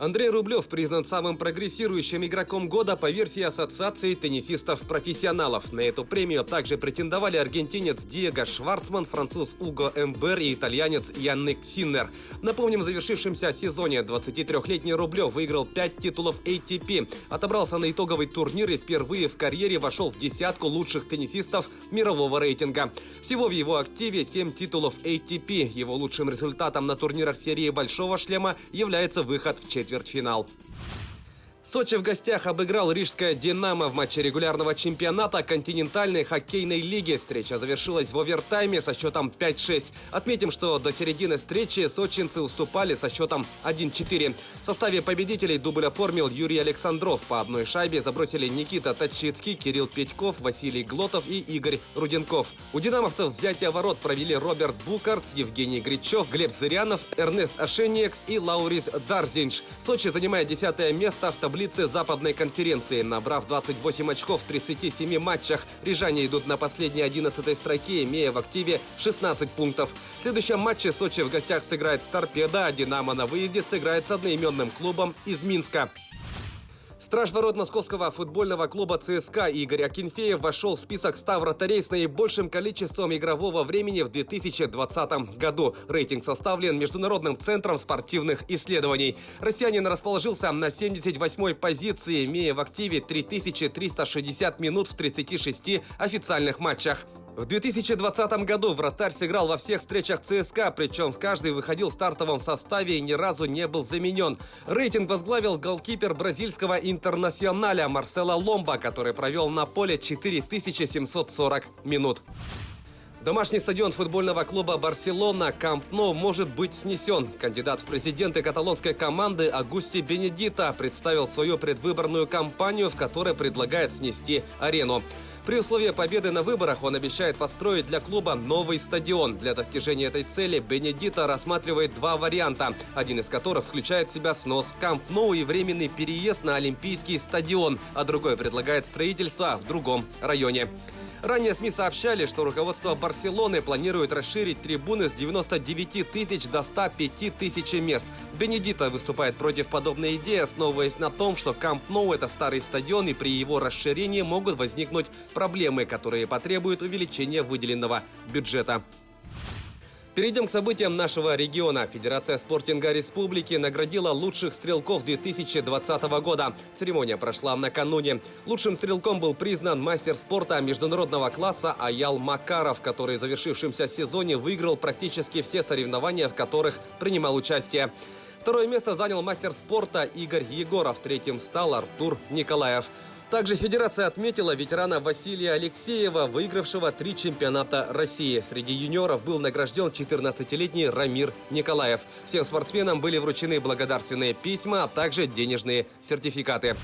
Андрей Рублев признан самым прогрессирующим игроком года по версии Ассоциации теннисистов-профессионалов. На эту премию также претендовали аргентинец Диего Шварцман, француз Уго Эмбер и итальянец Янник Синнер. Напомним, в завершившемся сезоне 23-летний Рублев выиграл 5 титулов ATP, отобрался на итоговый турнир и впервые в карьере вошел в десятку лучших теннисистов мирового рейтинга. Всего в его активе 7 титулов ATP. Его лучшим результатом на турнирах серии «Большого шлема» является выход в четвертьфинал. Сочи в гостях обыграл рижское «Динамо» в матче регулярного чемпионата континентальной хоккейной лиги. Встреча завершилась в овертайме со счетом 5-6. Отметим, что до середины встречи сочинцы уступали со счетом 1-4. В составе победителей дубль оформил Юрий Александров. По одной шайбе забросили Никита Тачицкий, Кирилл Петьков, Василий Глотов и Игорь Руденков. У динамовцев взятие ворот провели Роберт Букарц, Евгений Гричев, Глеб Зырянов, Эрнест Ашениекс и Лаурис Дарзинш. Сочи занимает 10-е место в таблице Западной конференции. Набрав 28 очков в 37 матчах, рижане идут на последней 11-й строке, имея в активе 16 пунктов. В следующем матче Сочи в гостях сыграет с «Торпедо», а «Динамо» на выезде сыграет с одноименным клубом из Минска. Страж ворот московского футбольного клуба ЦСКА Игорь Акинфеев вошел в список 100 вратарей с наибольшим количеством игрового времени в 2020 году. Рейтинг составлен Международным центром спортивных исследований. Россиянин расположился на 78-й позиции, имея в активе 3360 минут в 36 официальных матчах. В 2020 году вратарь сыграл во всех встречах ЦСКА, причем в каждой выходил в стартовом составе и ни разу не был заменен. Рейтинг возглавил голкипер бразильского «Интернационаля» Марсело Ломба, который провел на поле 4740 минут. Домашний стадион футбольного клуба «Барселона» Камп Ноу может быть снесен. Кандидат в президенты каталонской команды Агусти Бенедито представил свою предвыборную кампанию, в которой предлагает снести арену. При условии победы на выборах он обещает построить для клуба новый стадион. Для достижения этой цели Бенедито рассматривает два варианта, один из которых включает в себя снос Камп Ноу и временный переезд на Олимпийский стадион, а другой предлагает строительство в другом районе. Ранее СМИ сообщали, что руководство Барселоны планирует расширить трибуны с 99 тысяч до 105 тысяч мест. Бенедито выступает против подобной идеи, основываясь на том, что Камп Ноу – это старый стадион, и при его расширении могут возникнуть проблемы, которые потребуют увеличения выделенного бюджета. Перейдем к событиям нашего региона. Федерация спортинга республики наградила лучших стрелков 2020 года. Церемония прошла накануне. Лучшим стрелком был признан мастер спорта международного класса Аял Макаров, который в завершившемся сезоне выиграл практически все соревнования, в которых принимал участие. Второе место занял мастер спорта Игорь Егоров. Третьим стал Артур Николаев. Также федерация отметила ветерана Василия Алексеева, выигравшего 3 чемпионата России. Среди юниоров был награжден 14-летний Рамир Николаев. Всем спортсменам были вручены благодарственные письма, а также денежные сертификаты.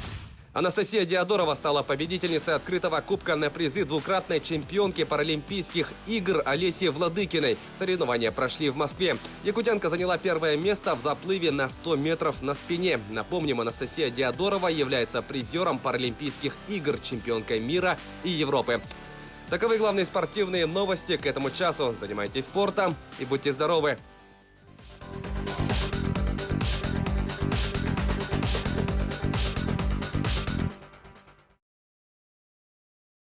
Анастасия Диадорова стала победительницей открытого кубка на призы двукратной чемпионки Паралимпийских игр Олеси Владыкиной. Соревнования прошли в Москве. Якутянка заняла первое место в заплыве на 100 метров на спине. Напомним, Анастасия Диадорова является призером Паралимпийских игр, чемпионкой мира и Европы. Таковы главные спортивные новости к этому часу. Занимайтесь спортом и будьте здоровы!